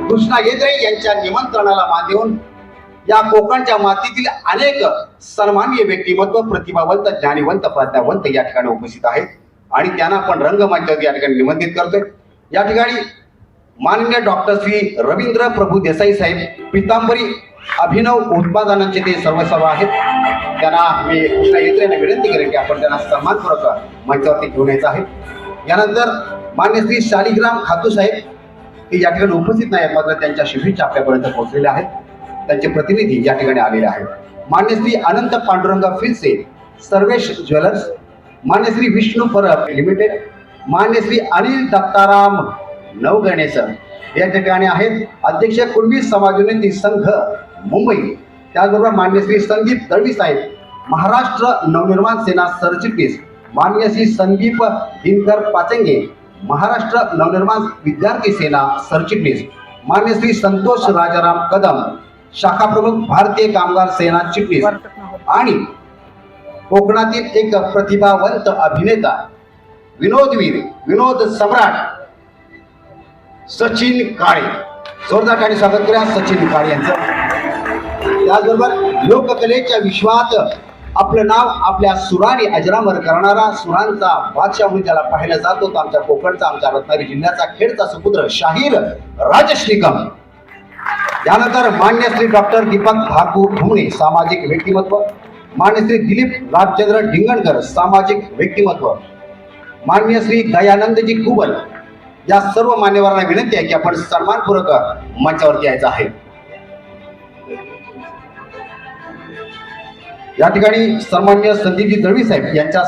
कृष्णा येद्रे यांच्या निमंत्रणाला मान देऊन या कोकणच्या मातीतील अनेक सन्माननीय व्यक्तिमत्व, प्रतिभावंत, ज्ञानीवंत, प्रज्ञावंत या ठिकाणी उपस्थित आहेत आणि त्यांना आपण रंगमंचावर या ठिकाणी निमंत्रित करतोय। या ठिकाणी माननीय डॉक्टर श्री रवींद्र प्रभू देसाई साहेब, पितांबरी अभिनव उत्पादनांचे ते सर्व आहेत। त्यांना मी कृष्णा येद्रेंना विनंती करेन की आपण त्यांना सन्मानपूर्वक मंचावरती घेऊन यायचं आहे। यानंतर मान्य श्री शालिग्राम खातू साहेब ते या ठिकाणी उपस्थित नाही, मात्र त्यांच्या शुभेच्छा आपल्यापर्यंत पोहोचलेल्या आहेत। त्यांचे प्रतिनिधी या ठिकाणी आलेले आहेत। मान्य श्री अनंत पांडुरंग फिल्से, सर्वेश ज्वेलर्स, मान्य श्री विष्णू परब लिमिटेड, मान्य श्री अनिल दत्ताराम नवगणेसर या ठिकाणी आहेत। अध्यक्ष कुणबी समाजोन्नती संघ मुंबई, त्याचबरोबर मान्य श्री संदीप दळवी साहेब, महाराष्ट्र नवनिर्माण सेना सरचिटणीस, मान्य श्री संदीप दिनकर पाचंगे, महाराष्ट्र नवनिर्माण विद्यार्थी सेना सरचिटणीस, मान्य श्री संतोष राजाराम कदम, शाखा प्रमुख भारतीय कामगार सेना चिटणीस आणि कोकणातील एक प्रतिभावंत अभिनेता, विनोदवीर, विनोद सम्राट सचिन काळे, जोरदार टाळी स्वागत करूया सचिन काळे यांचं। त्याचबरोबर लोककलेच्या विश्वात आपलं नाव आपल्या सुराने अजरामर करणारा, सुरांचा बादशाह म्हणून त्याला पाहिला जातो तो आमच्या कोकणचा, आमच्या रत्नागिरी जिल्ह्याचा खेडचा सुपुत्र शाहीर राजेश निकम। त्यानंतर मान्य श्री डॉक्टर दीपक ठाकूर धुमणे, सामाजिक व्यक्तिमत्व, मान्य श्री दिलीप रामचंद्र ढिंगणकर, सामाजिक व्यक्तिमत्व, मान्य श्री दयानंदजी कुबल या सर्व मान्यवरांना विनंती आहे की आपण सन्मानपूर्वक मंचावरती यायचं आहे। या ठिकाणी सन्माननीय संदीपजी दळवी साहेब यांच्या,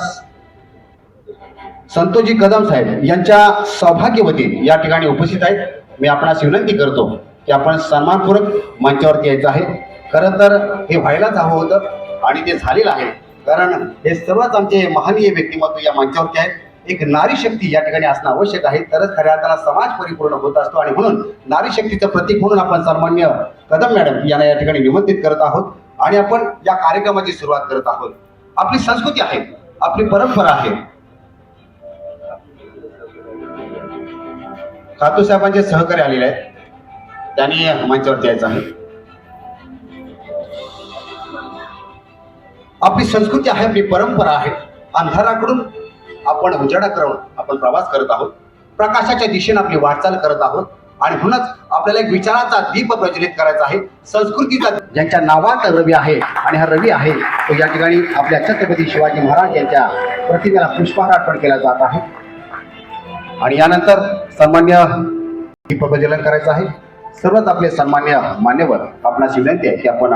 संतोषजी कदम साहेब यांच्या सौभाग्यवती या ठिकाणी उपस्थित आहेत। मी आपणास विनंती करतो की आपण सन्मानपूर्वक मंचावरती यायचं आहे। खरं तर हे व्हायलाच हवं होतं आणि ते झालेलं आहे, कारण हे सर्वच आमचे महनीय व्यक्तिमत्व या मंचावरती आहेत। एक नारी शक्ती या ठिकाणी असणं आवश्यक आहे, तरच खऱ्या अर्थानं समाज परिपूर्ण होत असतो आणि म्हणून नारी शक्तीचं प्रतीक म्हणून आपण सन्माननीय कदम मॅडम यांना या ठिकाणी निमंत्रित करत आहोत आणि आपण या कार्यक्रमाची सुरुवात करत आहोत। आपली संस्कृती आहे, आपली परंपरा आहे। खातू साहेबांचे सहकारी आलेले आहेत, त्यांनी मंचावरती यायचं आहे। आपली संस्कृती आहे, आपली परंपरा आहे। अंधाराकडून आपण उजाडाकडे आपण प्रवास करत आहोत, प्रकाशाच्या दिशेने आपली वाटचाल करत आहोत आणि म्हणूनच आपल्याला एक विचाराचा दीप प्रज्वलित करायचा आहे। संस्कृतीचा ज्यांच्या नावात रवी आहे आणि हा रवी आहे तो या ठिकाणी आपल्या छत्रपती शिवाजी महाराज यांच्या प्रतिमेला पुष्पहार अर्पण केला जात आहे आणि यानंतर सन्मान्य दीप प्रज्वलन करायचं आहे। सर्वच आपले सन्मान्य मान्यवर आपणास विनंती आहे की आपण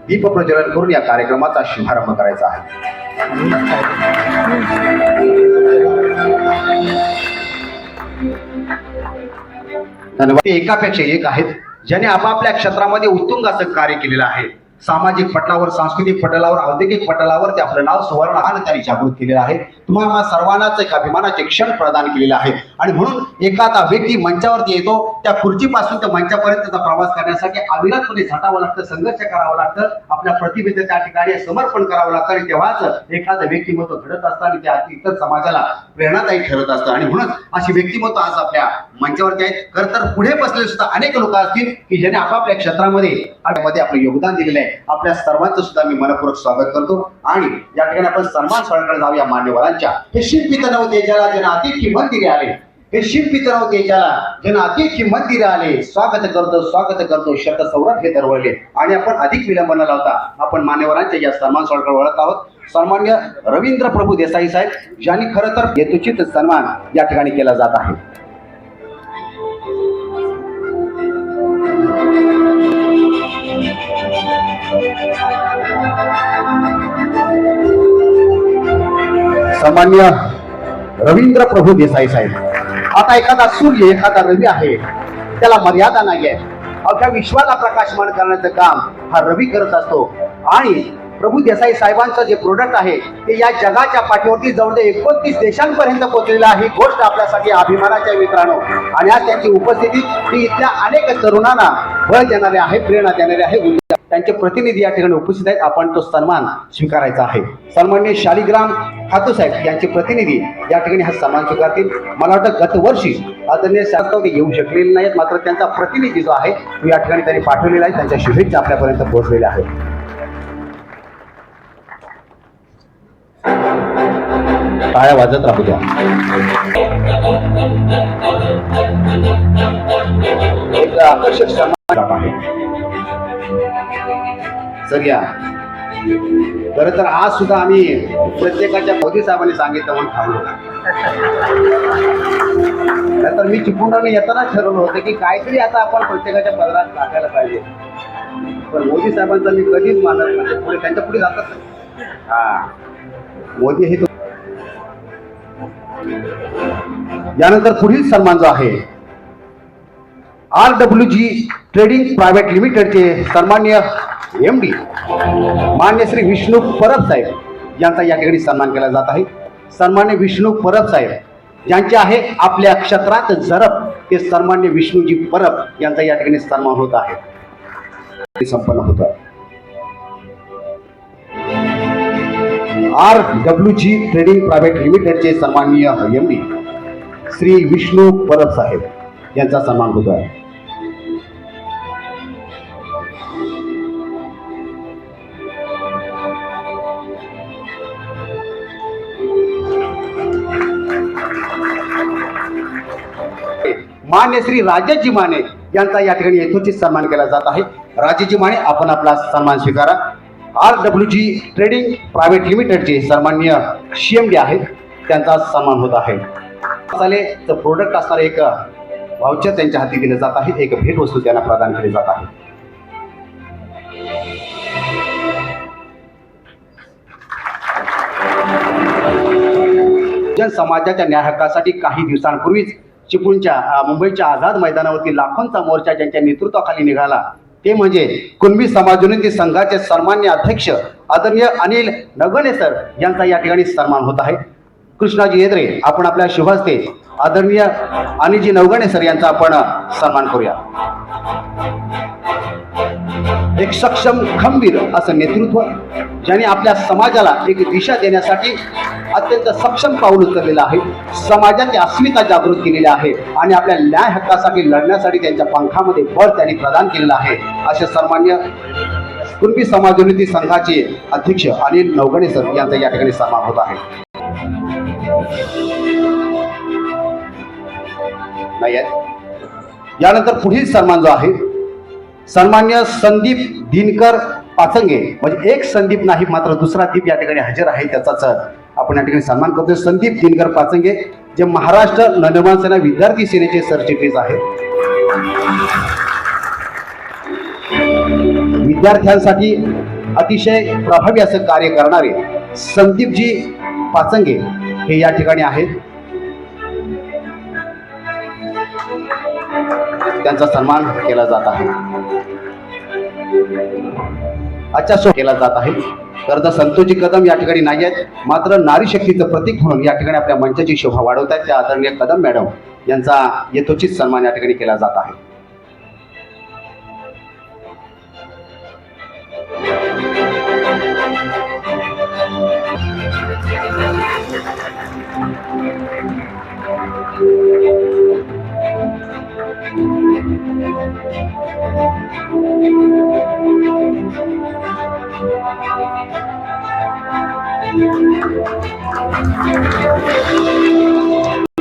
दीप प्रज्वलन करून या कार्यक्रमाचा शुभारंभ करायचा आहे। धन्यवाद। एकापेक्षा एक आहेत ज्याने आपापल्या क्षेत्रामध्ये उत्तुंग असं कार्य केलेलं आहे। सामाजिक पटलावर, सांस्कृतिक पटलावर, औद्योगिक पटलावर ते आपलं नाव सुवर्णाने त्यांनी जागृत केलेलं आहे। तुम्हाला सर्वांनाच एक अभिमानाचे क्षण प्रदान केलेले आहे आणि म्हणून एखादा व्यक्ती मंचावरती येतो, त्या खुर्चीपासून त्या मंचापर्यंतचा प्रवास करण्यासाठी अविरतपणे झटावं लागतं, संघर्ष करावं लागतं, आपल्या प्रतिभेचं त्या ठिकाणी समर्पण करावं लागतं आणि तेव्हाच एखादं व्यक्तिमत्व घडत असतं आणि ते इतर समाजाला प्रेरणादायी ठरत असतं आणि म्हणून अशी व्यक्तिमत्व आज आपल्या मंचावरती आहेत। खरं तर पुढे बसलेले सुद्धा अनेक लोक असतील की ज्यांनी आपापल्या क्षेत्रामध्ये आपलं योगदान दिलेलं आहे। आपल्या सर्वांचं सुद्धा मी मनपूर्वक स्वागत करतो आणि या ठिकाणी आपण सन्मान सोहळ्याकडे जाऊया मान्यवरांच्या। हे शिल्पी तनव तेजाला ज्यांना अति किंमत दिली आले, हे शिल्पी तनव तेजाला ज्यांना अति किंमत दिली आले, स्वागत करतो शत सौरभ हे दरवळले आणि आपण अधिक विलंब न लावता आपण मान्यवरांच्या या सन्मान सोहळ्याकडे वळत आहोत। सन्मान्य रवींद्र प्रभू देसाई साहेब ज्यांनी खरं तर हेतुचित सन्मान या ठिकाणी केला जात आहे। सन्मान्य रवींद्र प्रभू देसाई साहेब, आता एखादा सूर्य, एखादा रवी आहे, त्याला मर्यादा नाहीये। अख्ख्या विश्वाला प्रकाशमान करण्याचं काम हा रवी करत असतो आणि प्रभू देसाई साहेबांचं जे प्रोडक्ट आहे ते या जगाच्या पाठीवरती जवळजवळ 29 देशांपर्यंत पोहोचलेलं आहे। ही गोष्ट आपल्यासाठी अभिमानाच्या मित्रांनो आणि आज त्यांची उपस्थिती ती इथल्या अनेक तरुणांना बळ देणारे आहे, प्रेरणा देणारे आहे। त्यांचे प्रतिनिधी या ठिकाणी उपस्थित आहेत. आपण तो सन्मान स्वीकारायचा आहे. सन्माननीय शालिग्राम खातू साहेब यांचे प्रतिनिधी या ठिकाणी हा सन्मान स्वीकारतील. मला वाटतं गतवर्षी आदरणीय शास्त्रज्ञ ते येऊ शकलेले नाहीत, मात्र त्यांचा प्रतिनिधी जो आहे तो या ठिकाणी त्यांनी पाठवलेला आहे. त्यांच्या शुभेच्छा आपल्यापर्यंत पोहोचलेल्या आहेत. टाळ्या वाजत राहू द्या. एक आकर्षक सन्मान आहे. सर या खरं तर आज सुद्धा आम्ही प्रत्येकाच्या मोदी साहेबांनी सांगितलं म्हणून थांबलो. तर मी चिपळूणला येताना ठरवलं होतं की काहीतरी आता आपण प्रत्येकाच्या पदरात टाकायला पाहिजे, पण मोदी साहेबांचा मी कधीच मानत म्हणजे पुढे त्यांच्या पुढे जातात. हा मोदी हे यानंतर पुढील सन्मान जो आहे RWG ट्रेडिंग प्रायव्हेट लिमिटेडचे सन्माननीय MD मान्य श्री विष्णू परब साहेब यांचा या ठिकाणी सन्मान केला जात आहे. सन्मान्य विष्णू परब साहेब ज्यांचे आहे आपल्या क्षेत्रात झरप ते सन्मान्य विष्णूजी परब यांचा या ठिकाणी सन्मान होत आहे. संपन्न होत आहे. RWG ट्रेडिंग प्रायव्हेट लिमिटेडचे सन्माननीय MD श्री विष्णू परब साहेब यांचा सन्मान होत आहे. मान्य श्री राजेशजी माने यांचा या ठिकाणी यथोचित सन्मान केला जात आहे. राजेशजी माने आपण आपला सन्मान स्वीकारा. RWG ट्रेडिंग प्रायव्हेट लिमिटेडचे सन्माननीय CMD आहेत, त्यांचा सन्मान होत आहे. मसालेचं प्रोडक्ट असणारे एक व्हाउचर त्यांच्या हाती दिले जात आहे. एक भेटवस्तू त्यांना प्रदान केली जात आहे. जन समाजाच्या न्याय हक्कासाठी काही दिवसांपूर्वीच चिपळूणच्या मुंबईच्या आझाद मैदानावरती लाखोंचा मोर्चा ज्यांच्या नेतृत्वाखाली निघाला ते म्हणजे कुणबी समाजोन्नती संघाचे सन्मान्य अध्यक्ष आदरणीय अनिल नगणे सर यांचा या ठिकाणी सन्मान होत आहे. कृष्णाजी येद्रे आपण आपल्या शुभ हस्ते आदरणीय अनिलजी नवगणे सर यांचा आपण सन्मान करूया. एक सक्षम खंबीर असं नेतृत्व ज्याने आपल्या समाजाला एक दिशा देण्यासाठी अत्यंत सक्षम पाऊल उचललेलं आहे. समाजाची अस्मिता जागृत केलेली आहे आणि आपल्या न्याय हक्कासाठी लढण्यासाठी त्यांच्या पंखामध्ये बळ त्यांनी प्रदान केलेलं आहे. असे सन्मान्य कुणबी समाजोन्नती संघाचे अध्यक्ष अनिल नवगणे सर यांचा या ठिकाणी सन्मान होत आहे. नाही यानंतर पुढील सन्मान जो आहे सन्मान्य संदीप दिनकर पाचंगे, म्हणजे एक संदीप नाही मात्र दुसरा दीप या ठिकाणी हजर आहे, त्याचाच आपण या ठिकाणी सन्मान करतोय. संदीप दिनकर पाचंगे जे महाराष्ट्र नवनिर्माण सेना विद्यार्थी सेनेचे सरचिटणीस आहेत. विद्यार्थ्यांसाठी अतिशय प्रभावी असं कार्य करणारे संदीपजी पाचंगे हे या ठिकाणी आहेत. त्यांचा सन्मान केला जात आहे. आजच्या शो केला जात आहे. तर संतोषजी कदम या ठिकाणी नाही आहेत, मात्र नारी शक्तीचं प्रतीक म्हणून या ठिकाणी आपल्या मंचाची शोभा वाढवत आहेत. त्या आदरणीय कदम मॅडम यांचा यथोचित सन्मान या ठिकाणी केला जात आहे.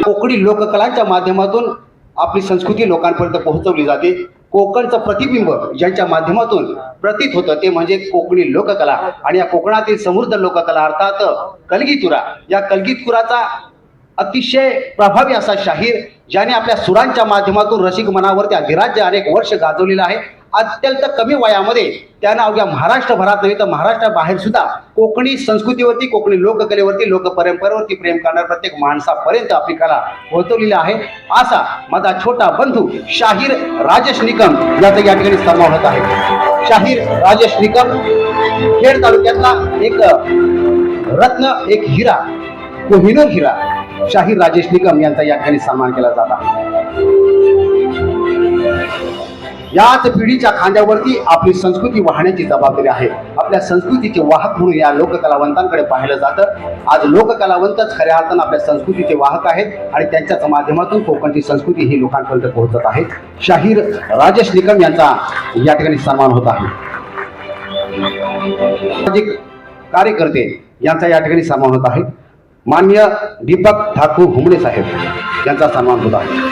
कोकणी लोककलांच्या माध्यमातून आपली संस्कृती लोकांपर्यंत पोहोचवली जाते. कोकणचं प्रतिबिंब ज्यांच्या माध्यमातून प्रतीत होतं ते म्हणजे कोकणी लोककला आणि या कोकणातील समृद्ध लोककला अर्थात कलगीतुरा. या कलगीतुराचा अतिशय प्रभावी असा शाहीर ज्याने आपल्या सुरांच्या माध्यमातून रसिक मनावरती अधिराज्य अनेक वर्ष गाजवलेलं आहे. अत्यंत कमी वयामध्ये त्यानं अवघ्या महाराष्ट्रभरात नव्हे तर महाराष्ट्राबाहेर सुद्धा कोकणी संस्कृतीवरती, कोकणी लोककलेवरती, लोकपरंपरेवरती प्रेम करणाऱ्या प्रत्येक माणसापर्यंत आपली कला पोहोचवलेली आहे. असा माझा छोटा बंधू शाहीर राजेश निकम याचा या ठिकाणी सन्मान होत आहे. शाहीर राजेश निकम खेड तालुक्यातला एक रत्न, एक हिरा, कोहिनूर हिरा शाहीर राजेश निकम यांचा या ठिकाणी सन्मान केला जात आहे. याच पिढीच्या खांद्यावरती आपली संस्कृती वाहण्याची जबाबदारी आहे. आपल्या संस्कृतीचे वाहक म्हणून या लोककलावंतांकडे पाहिलं जातं. आज लोककलावंतच खऱ्या अर्थानं आपल्या संस्कृतीचे वाहक आहेत आणि त्यांच्याच माध्यमातून कोकणची संस्कृती ही लोकांपर्यंत पोहोचत आहे. शाहीर राजेश निकम यांचा या ठिकाणी सन्मान होत आहे. सामाजिक कार्यकर्ते यांचा या ठिकाणी सन्मान होत आहे. मान्य दीपक ठाकूर हुमणे साहेब यांचा सन्मान होत आहे.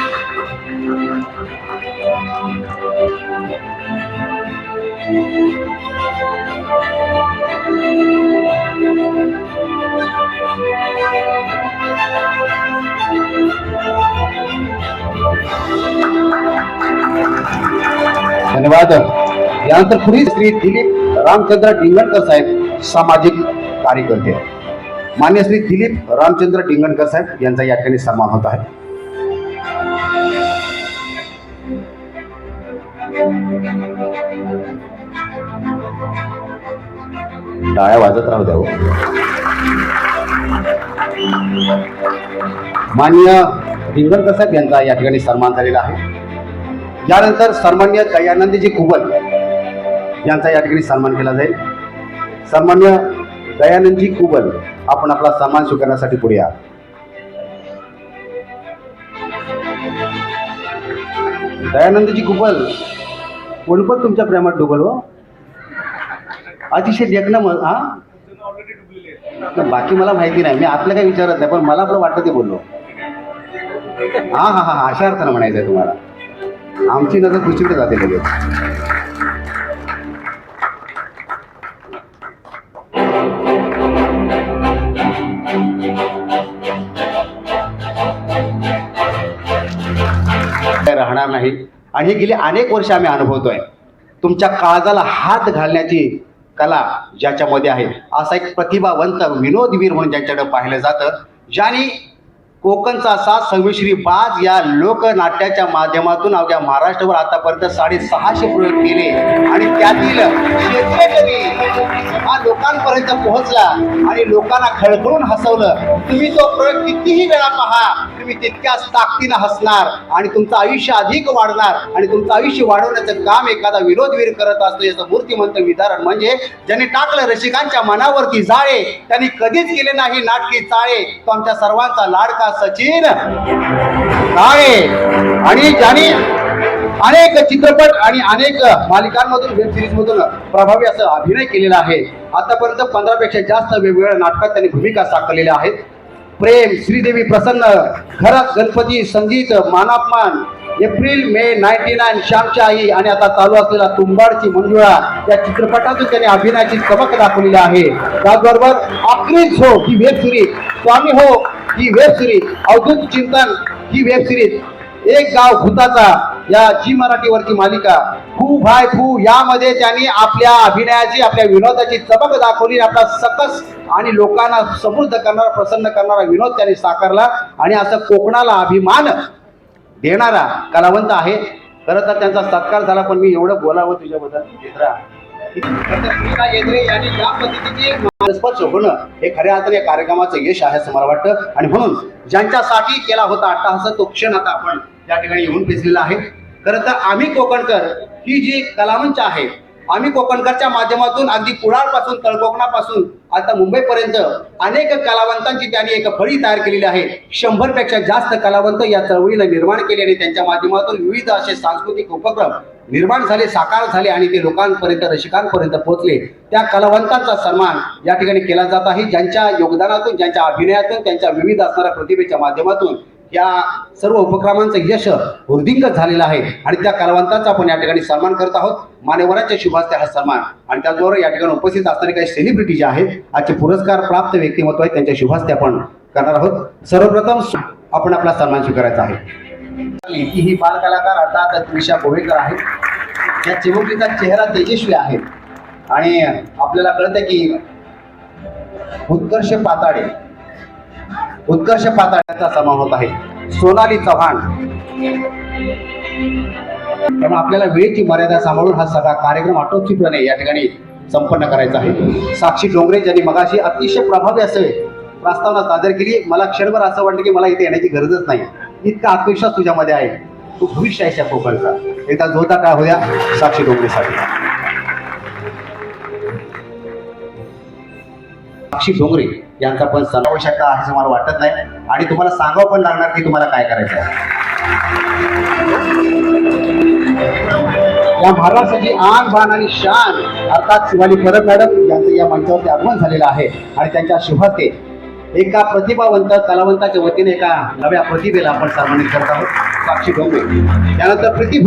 धन्यवाद. यानंतर पुढील श्री दिलीप रामचंद्र डिंगणकर साहेब सामाजिक कार्यकर्ते. मान्य श्री दिलीप रामचंद्र डिंगणकर साहेब यांचा या ठिकाणी सन्मान होत आहे. टाळ्या वाजत राहू द्या. मान्य डिंगणकर साहेब यांचा या ठिकाणी सन्मान झालेला आहे. यानंतर सन्मान्य दयानंदजी कुबल यांचा या ठिकाणी सन्मान केला जाईल. सन्मान्य दयानंदजी कुबल, आपण आपला सन्मान स्वीकारण्यासाठी पुढे या. दयानंदजी कुबल, कोण पण तुमच्या प्रेमात डुबल हो. अतिशय देखणं हा, बाकी मला माहिती नाही, मी आपलं काही विचारत नाही, पण मला आपलं वाटतं ते बोललो. हा हा हा, अशा अर्थानं म्हणायचं आहे तुम्हाला. आमची नजर दुसरीकडे जाते लगेच. राहणार नाही आणि हे गेली अनेक वर्ष आम्ही अनुभवतोय. तुमच्या काळजाला हात घालण्याची कला ज्याच्यामध्ये आहे, असा एक प्रतिभावंत विनोदवीर म्हणून ज्यांच्याकडे पाहिलं जातं, ज्यांनी कोकणचा सात संमिश्री बाज या लोकनाट्याच्या माध्यमातून अवघ्या महाराष्ट्रावर आतापर्यंत 650 प्रयोग केले आणि त्यातील शेतकरी हा लोकांपर्यंत पोहोचला आणि लोकांना खळखळून हसवलं. तुम्ही तो प्रयोग कितीही वेळा पहा, तुम्ही तितक्याच ताकदीनं हसणार आणि तुमचं आयुष्य अधिक वाढणार आणि तुमचं आयुष्य वाढवण्याचं काम एखादा विनोदवीर करत असतो. याचं मूर्तिमंत उदाहरण म्हणजे ज्यांनी टाकलं रसिकांच्या मनावरती जाळे, त्यांनी कधीच केले नाही नाटकी चाळे, तो आमच्या सर्वांचा लाडका सचिन काळे. आणि ज्यांनी अनेक चित्रपट आणि अनेक मालिकांमधून, वेब सिरीज मधून प्रभावी असं अभिनय केलेला आहे. आतापर्यंत 15 पेक्षा जास्त वेगवेगळ्या नाटकात त्यांनी भूमिका साकारलेल्या आहेत. प्रेम, श्रीदेवी प्रसन्न, घरात गणपती, संगीत, मानापमान, एप्रिल मे 99, श्यामची आई आणि आता चालू असलेला तुंबाडची मंजुळा या चित्रपटातून त्यांनी अभिनयाची चमक दाखवलेली आहे. त्याचबरोबर आखरीच हो ही वेब सिरीज, स्वामी हो ही वेब सिरीज, अवधूत चिंतन ही वेब सिरीज, एक गाव भूताचा या जी मराठीवरची मालिका, फू भाय फू यामध्ये त्यांनी आपल्या अभिनयाची, आपल्या विनोदाची चमक दाखवली. आपला सकस आणि लोकांना समृद्ध करणारा, प्रसन्न करणारा विनोद त्यांनी साकारला आणि असं कोकणाला अभिमान देणारा कलावंत आहे. खरं तर त्यांचा सत्कार झाला, पण मी एवढं बोलावं तुझ्याबद्दल यांनी या पद्धतीचे स्पर्श होणं हे खऱ्या अर्थाने या कार्यक्रमाचं यश आहे असं मला वाटतं. आणि म्हणून ज्यांच्यासाठी केला होता अट्टहास तो क्षण आता आपण या ठिकाणी येऊन पेचलेला आहे. खरं तर आम्ही कोकणकर ही जी कलामंच आहे, आम्ही कोकणकरच्या माध्यमातून अगदी कुडाळपासून तळकोकणापासून आता मुंबईपर्यंत अनेक कलावंतांची त्यांनी एक फळी तयार केलेली आहे. 100 पेक्षा जास्त कलावंत या चळवळीला निर्माण केले आणि त्यांच्या माध्यमातून विविध असे सांस्कृतिक उपक्रम निर्माण झाले, साकार झाले आणि ते लोकांपर्यंत, रसिकांपर्यंत पोहोचले. त्या कलावंतांचा सन्मान या ठिकाणी केला जात आहे, ज्यांच्या योगदानातून, ज्यांच्या अभिनयातून, त्यांच्या विविध असणाऱ्या प्रतिभेच्या माध्यमातून या सर्व उपक्रमांचं यश वृद्धिंगत झालेलं आहे आणि त्या कलावंतांचा आपण या ठिकाणी सन्मान करत आहोत. मान्यवरांच्या शुभास्ते हा सन्मान आणि त्याचबरोबर या ठिकाणी उपस्थित असणारे काही सेलिब्रिटी जे आहेत, आजचे पुरस्कार प्राप्त व्यक्तिमत्व आहेत, त्यांच्या शुभास्ते आपण करणार आहोत. सर्वप्रथम आपण आपला सन्मान स्वीकारायचा आहे. ही बाल कलाकार अर्थात त्रिशा गोवेकर आहेत. या चिमुकलीचा चेहरा तेजस्वी आहे आणि आपल्याला कळतं की उत्कर्ष पाताड्याचा सन्मान होत आहे. सोनाली चव्हाण. त्यामुळे आपल्याला वेळेची मर्यादा सांभाळून हा सगळा कार्यक्रम आटोपचितपणे या ठिकाणी संपन्न करायचा आहे. साक्षी डोंगरे ज्यांनी मगाशी अतिशय प्रभावी असे प्रस्तावना सादर केली. मला क्षणभर असं वाटलं की मला इथे येण्याची गरजच नाही, इतका आत्मविश्वास तुझ्यामध्ये आहे. तू भविष्य आहेस या कोकणचा. एकदा जोरदार काय होत्या साक्षी डोंगरेसाठी. साक्षी डोंगरे यांचा पण आवश्यकता आहे असं मला वाटत नाही आणि तुम्हाला सांगावं पण लागणार की तुम्हाला काय करायचं आहे. या महाराष्ट्राची आन बाण आणि शान अर्थात शिवाली परब मॅडम यांचं या मंचावरती आगमन झालेलं आहे आणि त्यांच्या शुभहस्ते एका प्रतिभावंत कलावंताच्या वतीने एका नव्या प्रतिभेला आपण सन्मानित करत आहोत. साक्षी डोंगरे. त्यानंतर प्रीती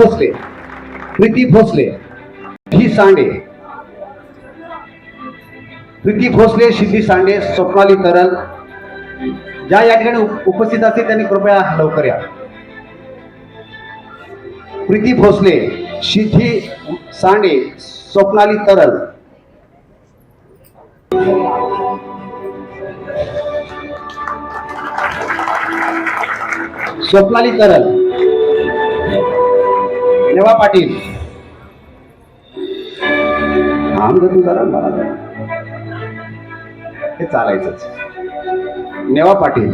भोसले ही सांडे, प्रीती भोसले, सिद्धी सांडे, स्वप्नाली तरल ज्या या ठिकाणी उपस्थित असतील त्यांनी कृपया लवकर या. प्रीती भोसले, सिद्धी सांडे, स्वप्नाली तरल. स्वप्नाली तरल, नेवा पाटील. आमग तू जरा मला हे चालायचंच. नेवा पाटील,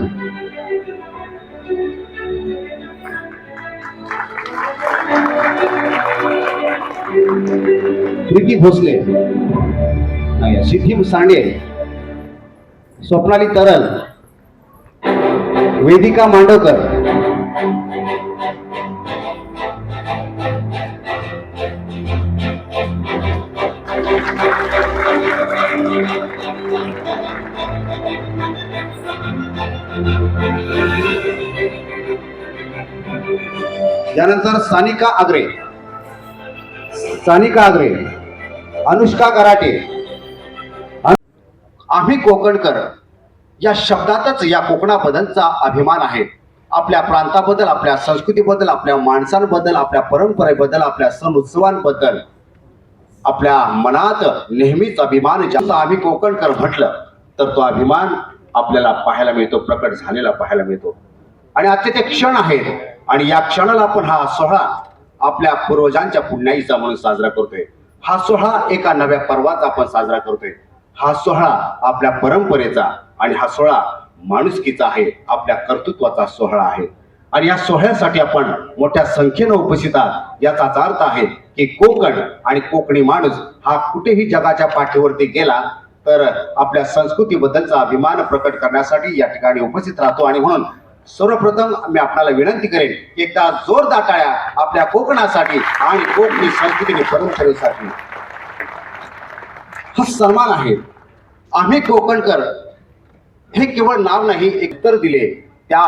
प्रीती भोसले, सिद्धी सांडे, स्वप्नाली तरल, वेदिका मांडवकर. यानंतर सानिका आग्रे, अनुष्का कराटे. आम्ही कोकणकर या शब्दातच या कोकणाबद्दलचा अभिमान आहे. आपल्या प्रांताबद्दल, आपल्या संस्कृतीबद्दल, आपल्या माणसांबद्दल, आपल्या परंपरेबद्दल, आपल्या सण उत्सवांबद्दल आपल्या मनात नेहमीच अभिमान. ज्याचा आम्ही कोकणकर म्हटलं तर तो अभिमान आपल्याला पाहायला मिळतो, प्रकट झालेला पाहायला मिळतो. आणि आजचे ते क्षण आहेत आणि या क्षणाला आपण हा सोहळा आपल्या पूर्वजांच्या पुण्याईचा म्हणून साजरा करतोय. हा सोहळा एका नव्या पर्वाचा आपण साजरा करतोय. हा सोहळा आपल्या परंपरेचा आणि हा सोहळा माणुसकीचा आहे, आपल्या कर्तृत्वाचा सोहळा आहे. आणि या सोहळ्यासाठी आपण मोठ्या संख्येनं उपस्थित आहात. याचाच अर्थ आहे की कोकण आणि कोकणी माणूस हा कुठेही जगाच्या पाठीवरती गेला तर आपल्या संस्कृतीबद्दलचा अभिमान प्रकट करण्यासाठी या ठिकाणी उपस्थित राहतो. आणि म्हणून सर्वप्रथम मी आपल्याला विनंती करेन की एकदा जोरदार टाळ्या आपल्या कोकणासाठी आणि कोकणी संस्कृती आणि परंपरेसाठी. हा सन्मान आहे. आम्ही कोकणकर हे केवळ नाव नाही, एक उत्तर दिले त्या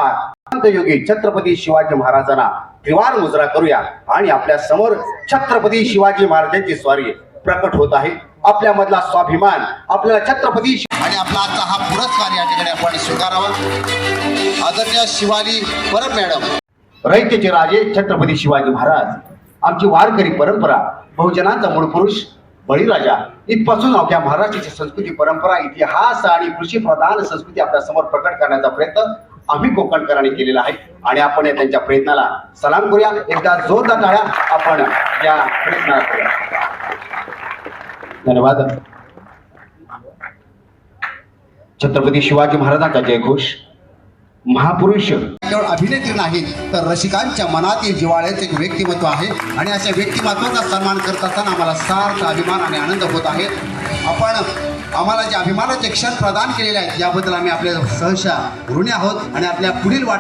योगी छत्रपती शिवाजी महाराजांना त्रिवार मुजरा करूया. आणि आपल्या समोर छत्रपती शिवाजी महाराजांची स्वारी प्रकट होत आहे. आपल्या मधला स्वाभिमान, आपल्याला छत्रपती आणि आपला आजचा हा पुरस्कार या ठिकाणी आपण स्वीकारावा. आदरणीय शिवाली परब मॅडम. रयतेचे राजे छत्रपती शिवाजी महाराज, आमची वारकरी परंपरा, बहुजनांचा मूळ पुरुष बळीराजा, इथपासून अवघ्या महाराष्ट्राची संस्कृती, परंपरा, इतिहास आणि कृषी प्रधान संस्कृती आपल्या समोर प्रकट करण्याचा प्रयत्न आम्ही कोकणकरांनी केलेला आहे. आणि आपण त्यांच्या प्रयत्नाला सलाम करूया. एकदा जोरदार टाळ्या आपण या प्रयत्नाला करूया. धन्यवाद. छत्रपती शिवाजी महाराजांचा जयघोष. महापुरुष केवळ अभिनेत्री नाहीत तर रसिकांच्या मनातील जिव्हाळ्याचे एक व्यक्तिमत्व आहे. आणि अशा व्यक्तिमत्वाचा सन्मान करत असताना आम्हाला सार्थ अभिमान आणि आनंद होत आहे. आपण आम्हाला जे अभिमानाचे क्षण प्रदान केलेले आहेत याबद्दल आम्ही आपल्या सहर्षा ऋणी आहोत. आणि आपल्या पुढील वाट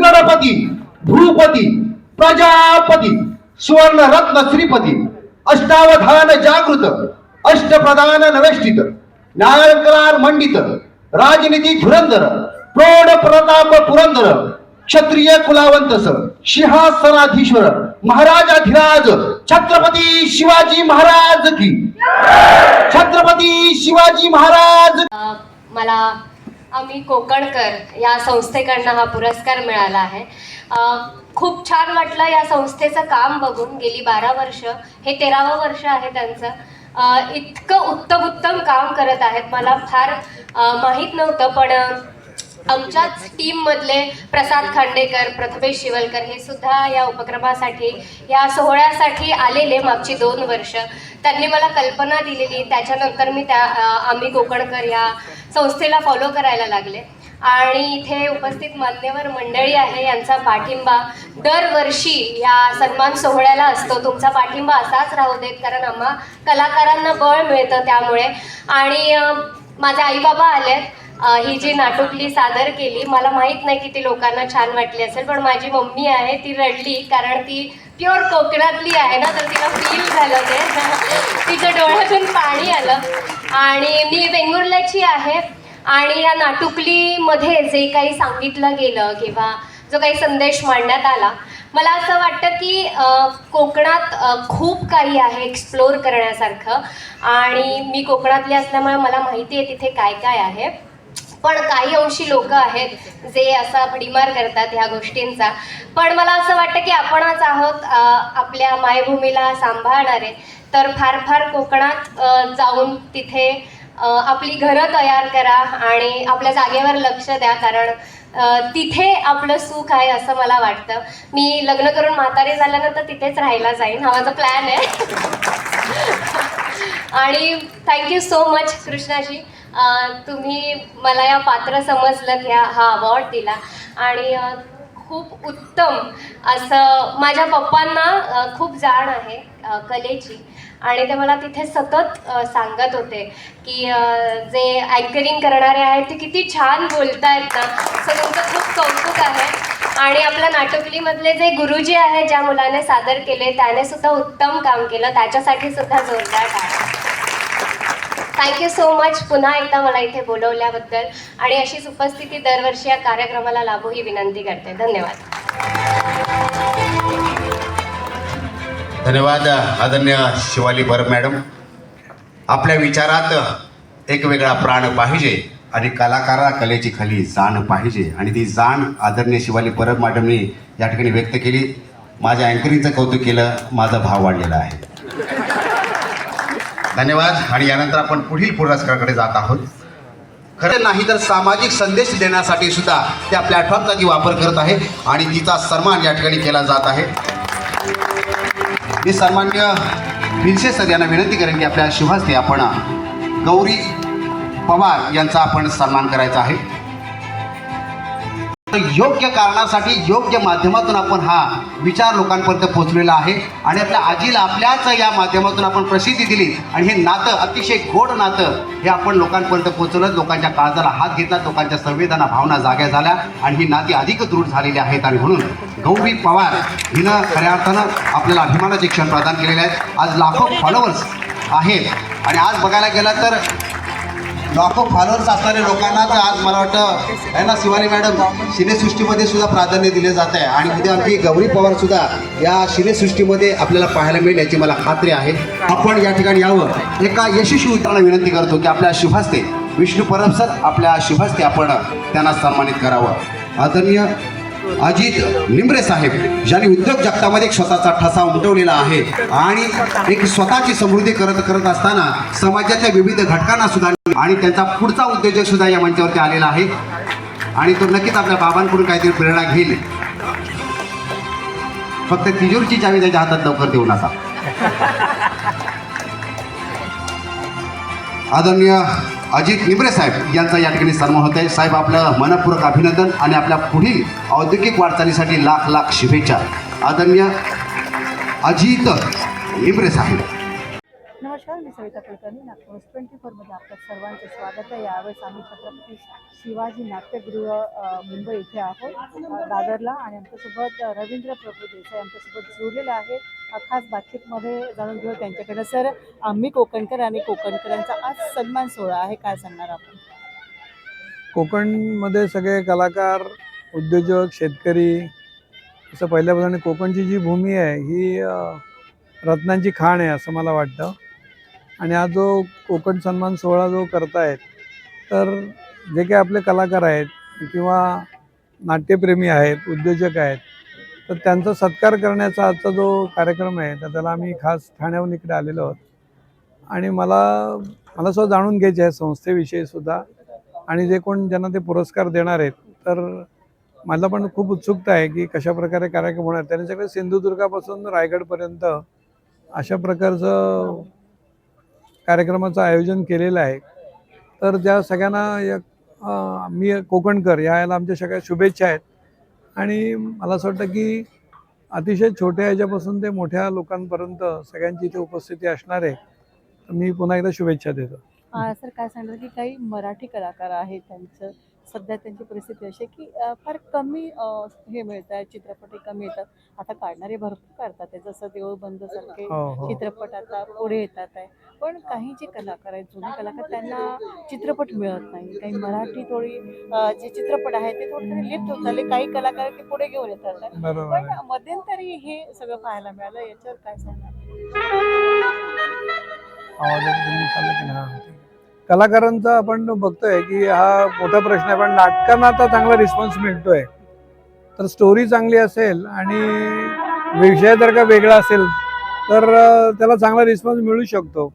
नरपती भूपती प्रजापती सुवर्ण रत्न श्रीपती अष्टावधान जागृत अष्टप्रधान नवेष्टित न्यायकरार मंडित राजनीती धुरंधर प्रौढ प्रताप पुरंदर क्षत्रिय कुलावंत सिंहासनाधीश्वर महाराजाधिराज छत्रपती शिवाजी महाराज की छत्रपती शिवाजी महाराज। मला आम्ही कोकणकर या संस्थेकडनं हा पुरस्कार मिळाला आहे। खूप छान वाटलं या संस्थेचं काम बघून। गेली 12 वर्ष, हे 13वं वर्ष आहे त्यांचं। इतकं उत्तम काम करत आहेत। मला फार माहीत नव्हतं, पण आमच्याच टीममधले प्रसाद खांडेकर, प्रथमेश शिवलकर हे सुद्धा या उपक्रमासाठी, या सोहळ्यासाठी आलेले मागची 2 वर्ष। त्यांनी मला कल्पना दिलेली, त्याच्यानंतर मी आम्ही कोकणकर या संस्थेला फॉलो करायला लागले। आणि इथे उपस्थित मान्यवर मंडळी आहे, यांचा पाठिंबा दरवर्षी या सन्मान सोहळ्याला असतो। तुमचा पाठिंबा असाच राहू देत, कारण आम्हा कलाकारांना बळ मिळतं त्यामुळे। आणि माझे आईबाबा आलेत। ही जी नाटुकली सादर केली, मला माहीत नाही किती लोकांना छान वाटली असेल, पण माझी मम्मी आहे ती रडली, कारण ती प्युअर कोकणातली आहे ना, तर तिला फील झालं ते तिच्या डोळ्यातून पाणी आलं। आणि मी वेंगुर्ल्याची आहे, आणि या नाटुकलीमध्ये जे काही सांगितलं गेलं किंवा जो काही संदेश मांडण्यात आला, मला असं वाटतं की कोकणात खूप काही आहे एक्सप्लोर करण्यासारखं। आणि मी कोकणातली असल्यामुळे मला माहिती आहे तिथे काय काय आहे, पण काही अंशी लोक आहेत जे असा भडीमार करतात ह्या गोष्टींचा। पण मला असं वाटतं की आपणच आहोत आपल्या मायभूमीला सांभाळणारे, तर फार कोकणात जाऊन तिथे आपली घरं तयार करा आणि आपल्या जागेवर लक्ष द्या, कारण तिथे आपलं सुख आहे असं मला वाटतं। मी लग्न करून म्हातारी झाल्यानंतर तिथेच राहायला जाईन, हा माझा प्लॅन आहे। आणि थँक्यू सो मच कृष्णाजी, तुम्ही मला या पात्र समजलं की हा अवॉर्ड दिला। आणि खूप उत्तम असं, माझ्या पप्पांना खूप जाण आहे कलेची, आणि ते मला तिथे सतत सांगत होते की जे अँकरिंग करणारे आहेत ते किती छान बोलतायत ना, सो तुमचं खूप कौतुक आहे। आणि आपल्या नाटुकलीमधले जे गुरुजी आहेत, ज्या मुलाने सादर केले, त्याने सुद्धा उत्तम काम केलं, त्याच्यासाठी सुद्धा जोरदार टाळ्या। थँक्यू सो मच पुन्हा एकदा मला इथे बोलवल्याबद्दल, आणि अशीच उपस्थिती दरवर्षी या कार्यक्रमाला लाभो ही विनंती करते। धन्यवाद। धन्यवाद आदरणीय शिवाली परब मॅडम। आपल्या विचारात एक वेगळा प्राण पाहिजे आणि कलाकाराला कलेची खाली जाण पाहिजे, आणि ती जाण आदरणीय शिवाली परब मॅडमनी या ठिकाणी व्यक्त केली। माझ्या अँकरिंगचं कौतुक केलं, माझा भाव वाढलेला आहे। धन्यवाद। आणि यानंतर आपण पुढील पुरस्काराकडे जात आहोत। खरं नाही तर सामाजिक संदेश देण्यासाठी सुद्धा त्या प्लॅटफॉर्मचा ती वापर करत आहे, आणि तिचा सन्मान या ठिकाणी केला जात आहे। मी सन्माननीय भिलसे सर यांना विनंती करेन की आपल्या शुभहस्ते आपण गौरी पवार यांचा आपण सन्मान करायचा आहे। योग्य कारणासाठी योग्य माध्यमातून आपण हा विचार लोकांपर्यंत पोहोचलेला आहे, आणि आपल्या आजीला आपल्याच या माध्यमातून आपण प्रसिद्धी दिली, आणि हे नातं अतिशय गोड नातं हे आपण लोकांपर्यंत पोहोचवलं, लोकांच्या काळजाला हात घेतला, लोकांच्या संवेदना भावना जाग्या झाल्या, आणि ही नाती अधिक दृढ झालेली आहेत। आणि म्हणून गौरी पवार हिनं खऱ्या अर्थानं आपल्याला अभिमानाचे क्षण प्रदान केलेले आहेत। आज लाखो फॉलोअर्स आहेत, आणि आज बघायला गेलं तर लाखो फॉलोअर्स असणाऱ्या लोकांनाच आज मला वाटतं आहे ना शिवानी मॅडम, सिनेसृष्टीमध्ये सुद्धा प्राधान्य दिले जात आहे, आणि उद्या आमची गौरी पवार सुद्धा या सिनेसृष्टीमध्ये आपल्याला पाहायला मिळेल याची मला खात्री आहे। आपण या ठिकाणी यावं, एका यशस्वी उद्योगाला विनंती करतो की आपल्या शुभहस्ते विष्णू परब सर, आपल्या शुभहस्ते आपण त्यांना सन्मानित करावं। आदरणीय अजित निंबरे साहेब, ज्यांनी उद्योग जगतामध्ये एक स्वतःचा ठसा उमटवलेला आहे, आणि एक स्वतःची समृद्धी करत असताना समाजाच्या विविध घटकांना सुद्धा, आणि त्यांचा पुढचा उद्योजक सुद्धा या मंचावरती आलेला आहे, आणि तो नक्कीच आपल्या बाबांकडून काहीतरी प्रेरणा घेईल। फक्त तिजोरीची चावी त्याच्या हातात लवकर देऊ नका। आदरणीय अजित निंबरे साहेब यांचा या ठिकाणी सन्मान होत आहे। साहेब, आपलं मनपूर्वक अभिनंदन, आणि आपल्या पुढील औद्योगिक वाटचालीसाठी लाख लाख शुभेच्छा। आदरणीय अजित निंबरे साहेब। नमस्कार। नमस्कार, मी सविता कुलकर्णी. नागपूर 24मध्ये आपल्या सर्वांचे स्वागत आहे. यावेळेस आम्ही छत्रपती शिवाजी नाट्यगृह मुंबई इथे आहोत, दादरला, आणि आमच्यासोबत रवींद्र प्रभू देसाई आमच्यासोबत जोडलेले आहे. खास बातचीतमध्ये जाणून घेऊ त्यांच्याकडे. सर, आम्ही कोकणकर आणि कोकणकरांचा आज सन्मान सोहळा आहे, काय सांगणार आपण? कोकणमध्ये सगळे कलाकार, उद्योजक, शेतकरी असं पहिल्यापासून कोकणची जी भूमी आहे ही रत्नांची खाण आहे असं मला वाटतं. आणि हा जो कोकण सन्मान सोहळा जो करतायत, तर जे काही आपले कलाकार आहेत किंवा नाट्यप्रेमी आहेत, उद्योजक आहेत, तर त्यांचा सत्कार करण्याचा आजचा जो कार्यक्रम आहे तर त्याला आम्ही खास ठाण्याहून इकडे आलेलो आहोत. आणि मला सुद्धा जाणून घ्यायचे आहे संस्थेविषयी सुद्धा, आणि जे कोण ज्यांना ते पुरस्कार देणार आहेत तर मला पण खूप उत्सुकता आहे की कशा प्रकारे कार्यक्रम होणार. त्यांनी सगळे सिंधुदुर्गापासून रायगडपर्यंत अशा प्रकारचं कार्यक्रमाचं आयोजन केलेलं आहे. तर ज्या सगळ्यांना मी कोकणकर याला आमच्या सगळ्या शुभेच्छा आहेत. आणि मला असं वाटतं की अतिशय छोट्या ह्याच्यापासून ते मोठ्या लोकांपर्यंत सगळ्यांची इथे उपस्थिती असणार आहे. तर मी पुन्हा एकदा शुभेच्छा देतो. सर, काय सांगणार की काही मराठी कलाकार आहेत, त्यांचं सध्या त्यांची परिस्थिती अशी आहे की फार कमी हे मिळतात, चित्रपटही कमी येतात. आता काढणारे भरपूर काढतात आहे, जसं देऊळबंद सारखे हो. चित्रपट आता पुढे येतात आहे. पण काही जे कलाकार आहेत, जुने कलाकार, त्यांना चित्रपट मिळत नाही. काही मराठी थोडी जे चित्रपट आहेत ते थोडे लिप्त होत चालले. काही कलाकार ते पुढे घेऊन येतात आहे. बरोबर पण आहे. मध्यंतरी हे सगळं पाहायला मिळालं, याच्यावर काय सांगणार? आवाज चाललं की नाही? कलाकारांचा आपण बघतोय की हा मोठा प्रश्न आहे, पण नाटकांना आता चांगला रिस्पॉन्स मिळतोय. तर स्टोरी चांगली असेल आणि विषय जर का वेगळा असेल तर त्याला चांगला रिस्पॉन्स मिळू शकतो.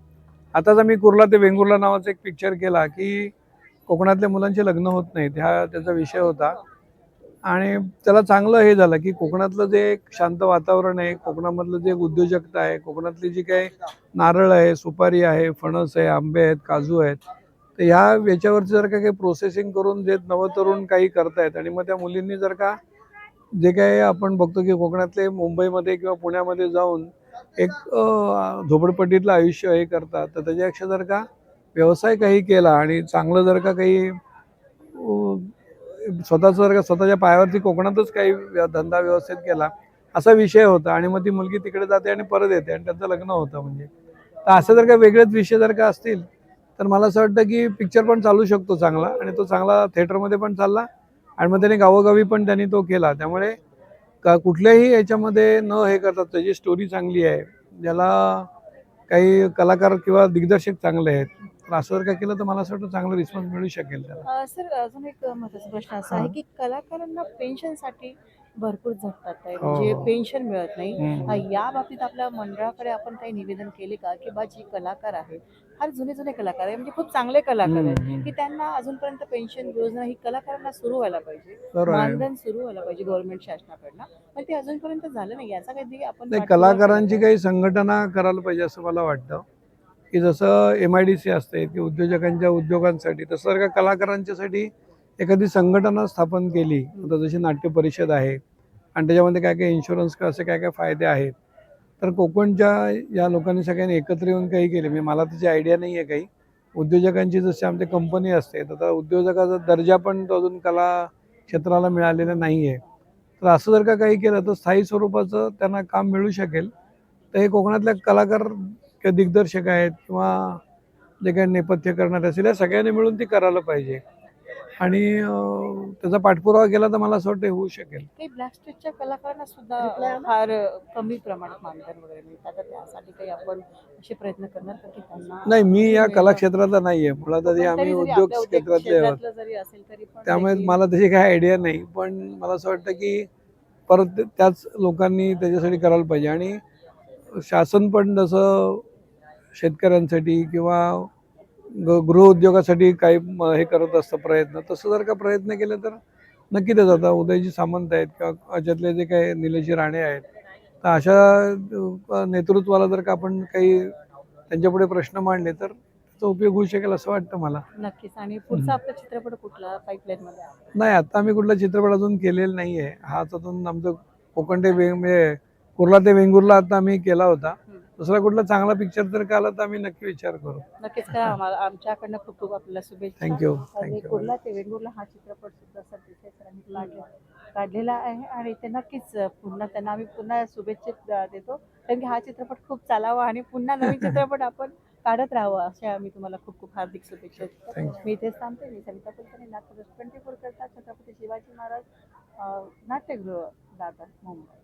आताच मी कुर्ला ते वेंगुर्ला नावाचा एक पिक्चर केला की कोकणातल्या मुलांचे लग्न होत नाहीत, त्याचा विषय होता. आणि त्याला चांगलं हे झालं की कोकणातलं जे एक शांत वातावरण आहे, कोकणामधलं जे उद्योजकता आहे, कोकणातली जी काही नारळ आहे, सुपारी आहे, फणस आहे, आंबे आहेत, काजू आहेत, तर याच्यावरती जर का काही प्रोसेसिंग करून जे नवतरुण काही करतायत, आणि मग त्या मुलींनी जर का जे काही आपण बघतो की कोकणातले मुंबईमध्ये किंवा पुण्यामध्ये जाऊन एक झोपडपट्टीतलं आयुष्य हे करतात, तर त्याच्यापेक्षा जर का व्यवसाय काही केला आणि चांगलं जर का काही स्वतःच जर का स्वतःच्या पायावरती कोकणातच काही धंदा व्यवस्थित केला असा विषय होता. आणि मग ती मुलगी तिकडे जाते आणि परत येते आणि त्यांचं लग्न होतं. म्हणजे तर असं जर का वेगळेच विषय जर का असतील तर मला असं वाटतं की पिक्चर पण चालू शकतो चांगला, आणि तो चांगला थिएटरमध्ये पण चालला, आणि मग त्याने गावोगावी पण त्यांनी तो केला. त्यामुळे कुठल्याही याच्यामध्ये न हे करतात, त्याची स्टोरी चांगली आहे, ज्याला काही कलाकार किंवा दिग्दर्शक चांगले आहेत, तर असं जर का केलं तर मला असं वाटतं चांगला रिस्पॉन्स मिळू शकेल त्याला. सर, अजून एक महत्त्वाचा प्रश्न असा आहे की कलाकारांना पेन्शनसाठी भरपूर झटतात आहे, म्हणजे हो. पेन्शन मिळत नाही. हम्म. या बाबतीत आपल्या मंडळाकडे आपण काही निवेदन केले का की बा जी कलाकार आहेत, फार जुने जुने कलाकार आहे, म्हणजे खूप चांगले कलाकार आहेत, की त्यांना अजूनपर्यंत पेन्शन योजना ही कलाकारांना सुरू व्हायला पाहिजे, बरोबर आहे. मानधन सुरू व्हायला पाहिजे गव्हर्नमेंट शासनाकडनं, पण ते अजूनपर्यंत झालं नाही. याचा काही आपण नाही, पाठपुरावा केला कलाकारांची का? काही संघटना करायला पाहिजे असं मला वाटतं. की जसं MIDC असते की उद्योजकांच्या उद्योगांसाठी, तसं जर का कलाकारांच्यासाठी एखादी संघटना स्थापन केली, आता जशी नाट्य परिषद आहे, आणि त्याच्यामध्ये काय काय इन्शुरन्स असे काय काय फायदे आहेत, तर कोकणच्या या लोकांनी सगळ्यांनी एकत्र येऊन काही केले. म्हणजे मला त्याची आयडिया नाही आहे काही. उद्योजकांची जशी आमची कंपनी असते, तर त्या उद्योजकाचा दर्जा पण तो अजून कला क्षेत्राला मिळालेला नाही आहे. तर असं जर का काही केलं तर स्थायी स्वरूपाचं त्यांना काम मिळू शकेल. तर हे कोकणातल्या कलाकार किंवा दिग्दर्शक आहेत किंवा जे काही नेपथ्य करणारे असेल, या सगळ्यांनी मिळून ती करायला पाहिजे. आणि त्याचा पाठपुरावा केला तर मला असं वाटतं होऊ शकेल. काही ब्लॅक स्ट्रीटच्या कलाकारांना सुद्धा फार कमी प्रमाणात मानधन वगैरे मिळतात, तर त्यासाठी काही आपण असे प्रयत्न करणार का की त्यांना? नाही, मी या कला क्षेत्रातला नाही आहे, मुळात आधी पण आम्ही तरी जरी उद्योग आपल्या क्षेत्रातले आहोत. क्षेत्रातलं जरी असेल तरी पण त्यामुळे काही- मला त्याची काही आयडिया नाही. पण मला असं वाटतं की परत त्याच लोकांनी त्याच्यासाठी करायला पाहिजे. आणि शासन पण जसं शेतकऱ्यांसाठी किंवा गृहउद्योगासाठी काही हे करत असतं प्रयत्न, तसं जर का प्रयत्न केले तर नक्की त्याचा. आता उदयजी सामंत आहेत किंवा याच्यातले जे काही निलेशजी राणे आहेत, तर अशा नेतृत्वाला जर का आपण काही त्यांच्यापुढे प्रश्न मांडले तर त्याचा उपयोग होऊ शकेल असं वाटतं मला. नक्कीच. आणि पुढचा आपला चित्रपट कुठला पाईपलाईन मध्ये आहे? नाही, आता आम्ही कुठला चित्रपट अजून केलेला नाही आहे. हाच अजून आमचं कोकण ते म्हणजे कुर्ला ते वेंगुर्ला आता आम्ही केला होता, दुसरा कुठला चांगला पिक्चर जर का आला तर आम्ही नक्की विचार करू. नक्कीच करा. आम्हाला आमच्याकडनं खूप खूप आपल्याला शुभेच्छा. थँक्यू आणि थँक्यू. कुर्ला ते वेंगुर्ला हा चित्रपट सुद्धा सर तिथे सरांनी काढलेला आहे आणि ते नक्कीच पुन्हा त्यांना आम्ही पुन्हा शुभेच्छा देतो, कारण की हा चित्रपट खूप चालावा आणि पुन्हा नवीन चित्रपट आपण काढत राहावं अशा आम्ही तुम्हाला खूप खूप हार्दिक शुभेच्छा देतो. Thank you. मी इथेच थांबते. मी सविता कुलकर्णी, नागपूर 24 करता, छत्रपती शिवाजी महाराज नाट्यगृह, दादर, मुंबई.